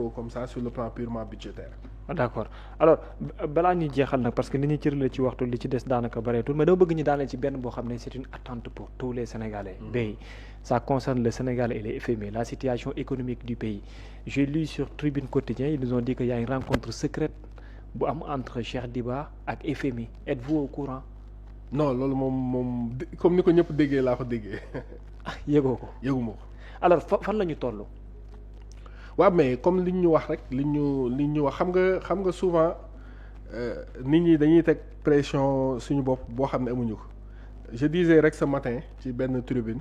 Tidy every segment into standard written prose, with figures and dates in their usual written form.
comme ça sur le plan purement budgétaire. d'accord alors balaa ñuy jeexal nag parce que ni ñuy cërale ci waxtu li ci des daanaka bareetul mais dama bëgg ñu daaneel ci benn boo xam ne c'est une attente pour tous les Sénégalais. Bay ça concerne le Sénégal et les FMI la situation économique du pays j'ai lu sur Tribune Quotidien ils nous ont dit que y a une rencontre secrète bu am entre Cheikh Diba ak FMI êtes-vous au courant. non loolu moom comme ni ko ñëpp déggee laa ko déggee. ah yëgoo ko. yëguma ko. alors fan la ñu toll. waaw mais comme li ñu wax rek li ñu wax xam nga souvent nit ñi dañuy teg pression suñu bopp boo xam ne amuñu ko je disais rek ce matin ci benn tribune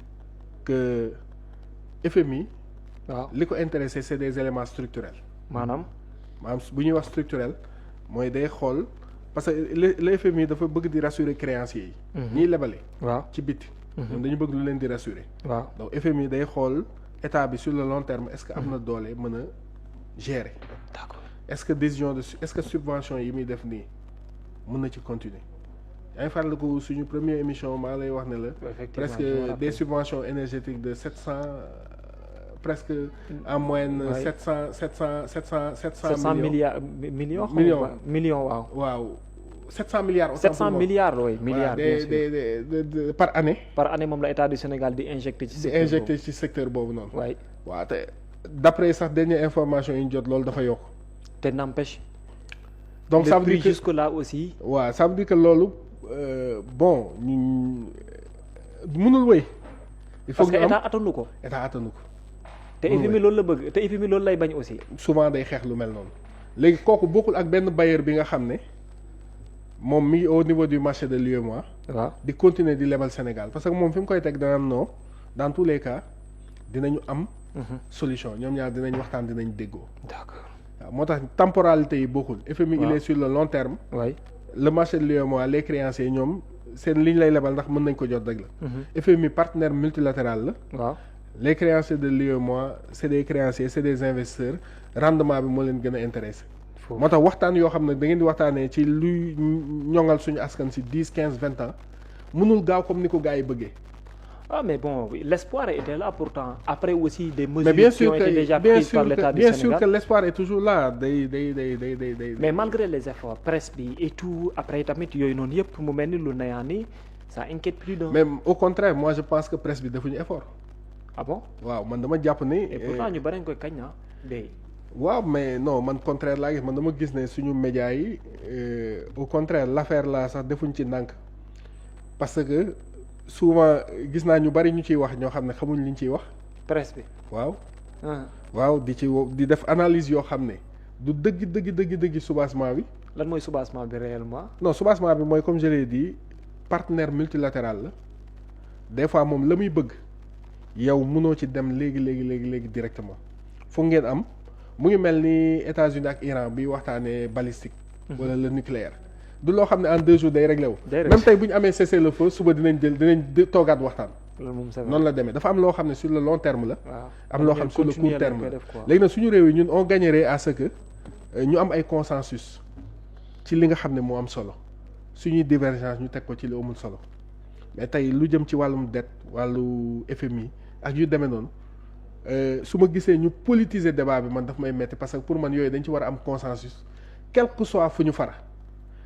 que FMI. waaw li ko intéressé c'est des éléments structurels. maanaam bu ñuy wax structurel mooy day xool parce que le FMI dafa bëgg di rassurer créanciers yi. ñiy lebale. waaw ci biti. ñoom dañu bëgg lu leen di rassurer. waaw donc FMI day xool. état bi sur le long terme est-ce que am na doole mën a gérer. d'accord est-ce que décision de est-ce que subvention yi muy def nii mën na ci continuer. yaa ngi fàttaliku suñu première émission maa lay wax ne la. presque des subventions énergétiques de 700 presque en moyenne. 700 millions waaw. waaw 700 milliards. 700 milliards oui milliards bien sûr de par année. par année moom la état du Sénégal di injecté ci secteur boobu noonu. waay waaw te d'après sax dernière information yi ñu jot loolu dafa yokk. te n'empêche. donc ça veut dire que jusque là aussi. waaw ça veut dire que loolu bon ñu mënul wéy. il faut parce que état attanu ko. état attanu ko. te FMI loolu la bëgg te FMI loolu lay bañ aussi. souvent day xeex lu mel noonu. léegi kooku bokkul ak benn bailleur bi nga xam ne. moom mi au niveau du marché de l'UEMOA. waaw di continuer di lebal Sénégal parce que moom fi mu koy teg danaan non dans tous les cas dinañu am. solution ñoom ñaar dinañ waxtaan dinañ déggoo. d'accord waaw moo tax temporalité yi bokkul. FMI il est sur le long terme. oui le marché de l'UEMOA les créanciers ñoom seen li ñu lay lebal ndax mën nañ ko jot rek la. FMI partenaire multilatéral la. waaw les créanciers de l'UEMOA c'est des créanciers c'est des investisseurs rendement bi moo leen gën a intéressé. moo tax waxtaan yoo xam ne da ngeen di waxtaanee ci luy ñoŋal suñu askan si 10 15 20 ans mënul gaaw comme ni ko gars yi bëggee. ah mais bon l'espoir était là pourtant après aussi des mesures mais bien qui sûr ont été déjà prises par l'État du Sénégal. bien sûr que l'espoir est toujours là day. mais malgré les efforts presse bi et tout après tamit yooyu noonu yëpp mu mel ni lu nayaan ni ça inquiète plus d'un. même au contraire moi je pense que presse bi defuñu effort. ah bon waaw man dama jàpp ni. et pourtant ñu bari nga koy kañ na day. waaw mais non man contraire laa gis man dama gis ne suñu médias yi au contraire l'affaire là sax defuñ ci ndànk parce que souvent gis naa ñu bari ñu ciy wax ñoo xam ne xamuñ liñ ciy wax. presse bi waaw. waaw di def analyse yoo xam ne du dëgg soubassement bi. lan mooy soubassement bi réellement. non soubassement bi mooy comme je l'ai dit partenaire multilatéral la des fois moom la muy bëgg yow mënoo ci dem léegi directement foog ngeen am. mu ngi mel ni États-Unis ak Iran bi waxtaanee balistique. wala le nucléaire. du loo xam ne en 2 jours day réglé wu. même tey bu ñu amee cessez-le-feu suba dinañ toogaat waxtaan. noonu la demee dafa am loo xam ne sur le long terme la. am loo xam sur le court terme la. léegi nag suñu réew yi ñun on gagnerait à ce que ñu am ay consensus ci li nga xam ne moo am solo suñuy divergence ñu teg ko ci li amul solo mais tey lu jëm ci wàllum dette wàllu FMI ak yu demee noonu. su ma gisee ñu politiser débat bi man daf may metti parce que pour man yooyu dañ ci war a am consensus quel que soit fu ñu fara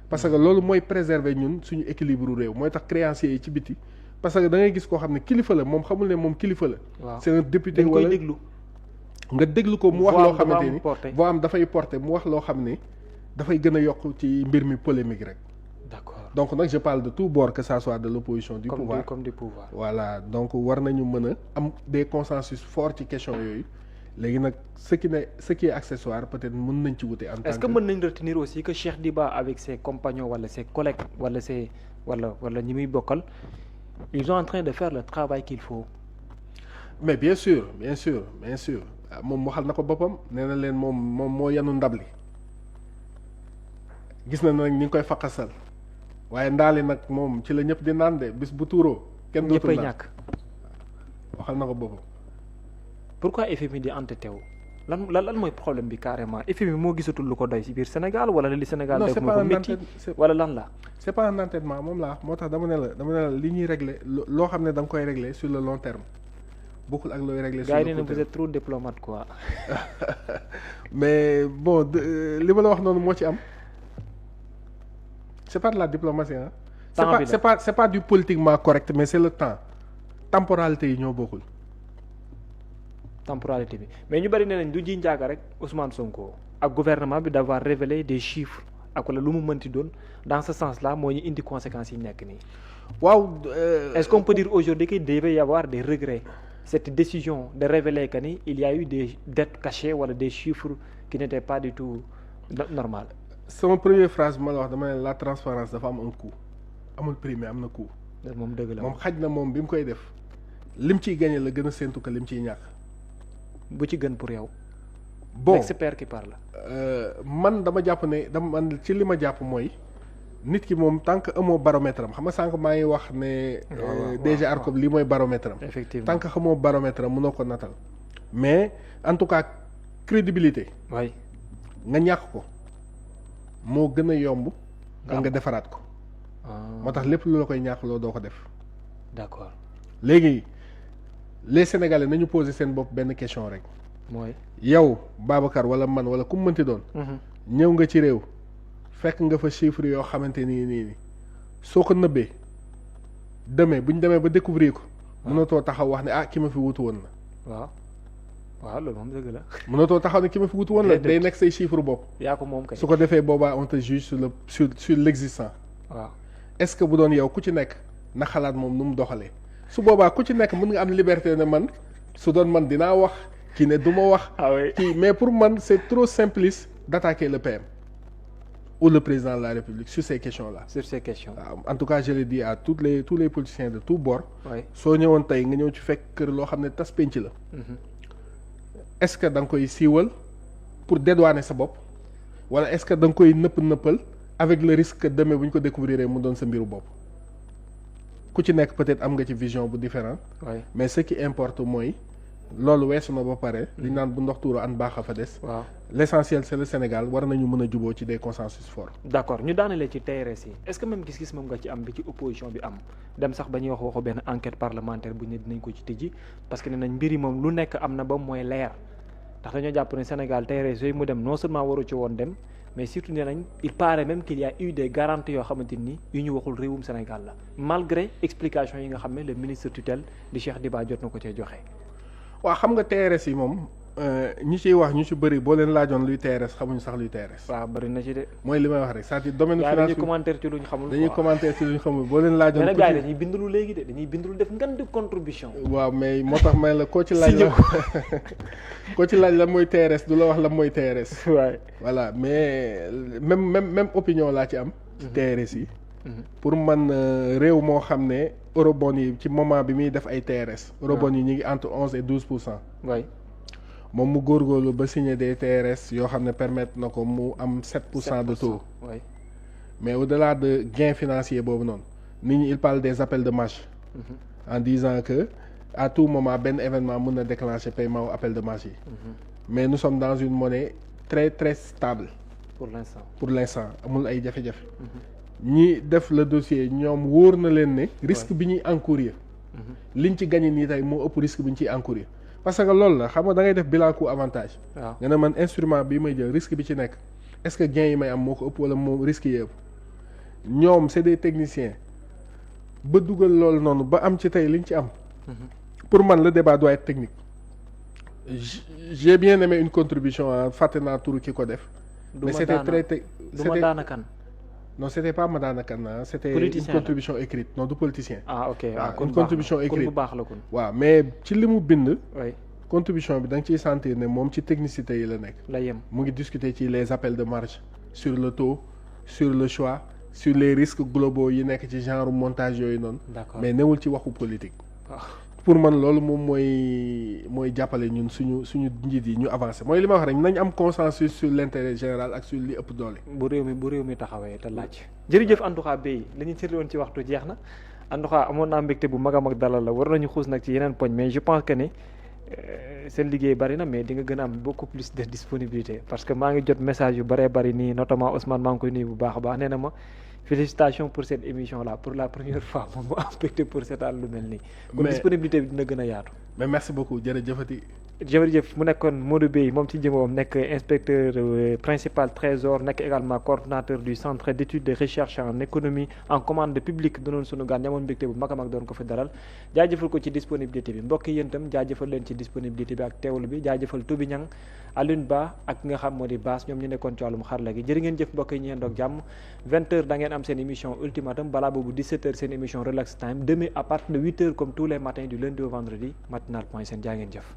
parce que loolu mooy préserver ñun suñu équilibre réew mooy tax créanciers yi ci biti parce que da ngay gis koo xam ne kilifa la moom xamul ne moom kilifa la. waaw c'est un député wala nga déglu ko mu wax loo xamante ni boo am dafay porter mu wax loo xam ne dafay gën a yokk ci mbir mi polémique rek. d'accord donc nag je parle de tous bords que ça soit de l'opposition du pouvoir comme du pouvoir. voilà donc war nañu mën a am des consensus forts ci question yooyu léegi nag ce qui est accessoire peut-être mën nañ ci wute en tant que. est-ce que mën nañ retenir aussi que Cheikh Diba avec ses compagnons wala ses collègues wala ñi muy bokkal ils sont en train de faire le travail qu'il faut. mais bien sûr moom waxal na ko boppam nee na leen moom moo yanu ndab li gis na nag ñi ngi koy faqasal waaye ndaali nag moom ci la ñëpp di naan de bis bu tuuroo kenn dootul naan ñàkk waxal na ko boppam. pourquoi FMI di entêté wu lan mooy problème bi carrément FMI moo gisatul lu ko doy ci biir Sénégal wala li Sénégal def moo ko métti wala lan la. c'est pas un entêtement moom laa moo tax dama ne la li ñuy régler loo xam ne da nga koy régler sur le long terme bokkul ak looy régler sur gars le yi nee na court vous terme. êtes trop diplomate quoi. mais bon li ma la wax noonu moo ci am c'est pas de la diplomatie ah. Temps bi la. c'est pas du politiquement correct mais c'est le temps temporalité yi ñoo bokkul. temporalité bi mais ñu bari nee nañ du ji njaaga rek Ousmane Sonko ak gouvernement bi d'avoir révélé des chiffres ak wala lu mu mënti doon dans ce sens là moo ñu indi conséquences yi nekk nii. waaw. Est-ce qu'on peut dire aujourd'hui qu'il devait y avoir des regrets cette décision de révéler que ni il y a eu des dettes cachées wala des chiffres qui n'étaient pas du tout normal. sama première phrase bi ma la wax dama ne la transparence dafa am un coût amul prix mais am na coût. moom dëgg la moom xaj na moom bi mu koy def lim ciy gagné la gën a séntu que lim ciy ñàkk. bu ci gën pour yow. bon l'expert qui parle. man dama jàpp ne man ci li ma jàpp mooy nit ki moom tant que amoo baromètre am xam nga sànq maa ngi wax ne. DG ARCOP lii mooy baromètre am. effectivement tant que xamoo baromètre am mënoo ko natal. mais en tout cas crédibilité. waay nga ñàkk ko moo gën a yomb. nga defaraat ko. moo tax lépp lu la koy ñàkk loo doo ko def. d'accord léegi les Sénégalais nañu poser seen bopp benn question rek. mooy. yow Babacar wala man wala ku mu mënti doon. ñëw nga ci réew. fekk nga fa chiffre yoo xamante nii soo ko nëbbee demee bu ñu demee ba découvrir ko. mënatoo taxaw wax ne ki ma fi wutu woon la. waaw loolu moom dëgg la. mënatoo taxaw ne ki ma fi wutu woon la day nekk say chiffre bopp. yaa ko moom kay. su ko defee boobaa on te juge sur l'existant. waaw est-ce que bu doon yow ku ci nekk na xalaat moom nu mu doxalee su boobaa ku ci nekk mën nga am liberté ne man su doon man dinaa wax kii ne du ma wax. kii mais pour man c'est trop simpliste d'attaquer le PM. ou le président de la République sur ces questions-là. sur ces questions. En tout cas je le dis à tous les politiciens de tous bords. oui soo ñëwoon tey nga ñëw ci fekk kër loo xam ne tas penc la. est-ce que da nga koy siiwal pour dédouaner sa bopp wala est-ce que da nga koy nëppal avec le risque que demain bu ñu ko découvrir mu doon sa mbiru bopp. ku ci nekk peut-être am nga ci vision bu différent mais ce qui importe mooy loolu weesu na ba pare. li naan bu ndox tuuru an baax a fa des. waaw l'essentiel c'est le Sénégal war nañu mën a juboo ci des consensus forts. d'accord ñu daanelee ci TRS yi est-ce que même gis-gis moom nga ci am bi ci opposition bi am dem sax ba ñuy waxu benn enquête parlementaire bu ñu dinañ ko ci tijji parce que nee nañ mbir yi moom lu nekk am na ba mooy leer ndax dañoo jàpp ne Sénégal TRS yooyu mu dem non seulement waru ci woon dem mais surtout nee nañ il paraît même qu'il y a eu des garanties yoo xamante ni yu ñu waxul réewum Sénégal la malgré explication yi nga xam ne le ministre tutelle di Cheikh Diba jot na ko cee joxe. waaw xam nga TRS yi moom ñi ciy wax ñu ci bëri boo leen laajoon luy TRS xamuñu sax luy TRS. waaw bëri na ci de. mooy li may wax rek c'est-à-dire domaine finance dañuy commentaire ci lu ñu xamul. dañuy commentaire ci lu ñu xamul boo leen laajoon. mais nag gars yi dañuy bindulu léegi de dañuy bindulu def ngan di contribution. waaw mais moo tax may la koo ci laaj la koo ci laaj la mooy TRS du la wax la mooy TRS. waay voilà mais même opinion laa ci am. ci TRS yi. pour man réew moo xam ne eurobond yi ci moment bi muy def ay TRS. eurobond yi ñu ngi entre 11 et 12%. waay moom mu góorgóorlu ba signer des TRS yoo xam ne permettre na ko mu am 7% de taux. waay mais au-delà de gain financier boobu noonu nit ñi il parle des appels de marge. en disant que à tout moment benn événement mën na déclencher paiement appel de marge yi. mais nous sommes dans une monnaie très très stable. pour l'instant amul ay jafe-jafe. ñi def le dossier ñoom wóor na leen ne. risque bi ñuy encourir. liñ ci gagné nii tey moo ëpp risque bi ñu ciy encourir. parce que loolu la xam nga da ngay def bilan coût avantage. waaw nga ne man instrument bi may jël risque bi ci nekk est-ce que gain yi may am moo ko ëpp wala moo risque yi ëpp. ñoom c'est des techniciens ba dugal loolu noonu ba am ci tey liñ ci am. pour man le débat doit être technique. j'ai bien aimé une contribution fàtte naa turu ki ko def. mais c'était très c'était daanakan. non c'était pas Madana Kane c'était une contribution écrite non du politicien. Ok une contribution écrite bu baax la kon. waaw mais ci li mu bind. contribution bi da nga ciy sentir ne moom ci technicité yi la nekk. la yem mu ngi discuter ci les appels de marge sur le taux sur le choix sur les risques globaux yi nekk ci genre montage yooyu noonu. d'accord mais newul ci waxu politique. pour man loolu moom mooy jàppale ñun suñu njiit yi ñu avancer mooy li ma wax rek nañ am consensus sur l'intérêt général ak sur li ëpp doole. bu réew mi taxawee te laaj. jërëjëf en tout cas Beye li ñu cërli woon ci waxtu jeex na en tout cas amoon naa mbégte bu mag a mag dalal la war nañu xuus nag ci yeneen poñ mais je pense que ni seen liggéey bari na mais di nga gën a am beaucoup plus de disponibilité parce que maa ngi jot message yu bëree bëri nii notamment Ousmane maa ngi koy nuyu bu baax a baax nee na ma félicitations pour cette émission là pour la première fois moom mu am mbégte pour seetaan lu mel nii. kon Mais- disponibilité bi dina gën a yaatu. mais merci beaucoup jërëjëfati. jërëjëf mu nekkoon Modou Bey moom ci jëmoom nekk inspecteur principal trésor nekk également coordonnateur du centre d'études de recherche en économie en commande publique doonoon sunu gaan ñamoon mbégte bu mag a mag doon ko fi dalal jaajëfal ko ci disponibilité bi mbokk yi yéen itam jaajëfal leen ci disponibilité bi ak teewlu bi jaajëfal Tobi Niang Alioune Ba ak ki nga xam moo di Baas ñoom ñu nekkoon ci wàllum xarala gi jërë ngeen jëf mbokk yi ñu yendoog jàmm 20h da ngeen am seen émission ultimatum balaa boobu 17h seen émission relax time demain à partir de 8h comme tous les matins du lundi au vendredi matinal point sn jaa ngeen jëf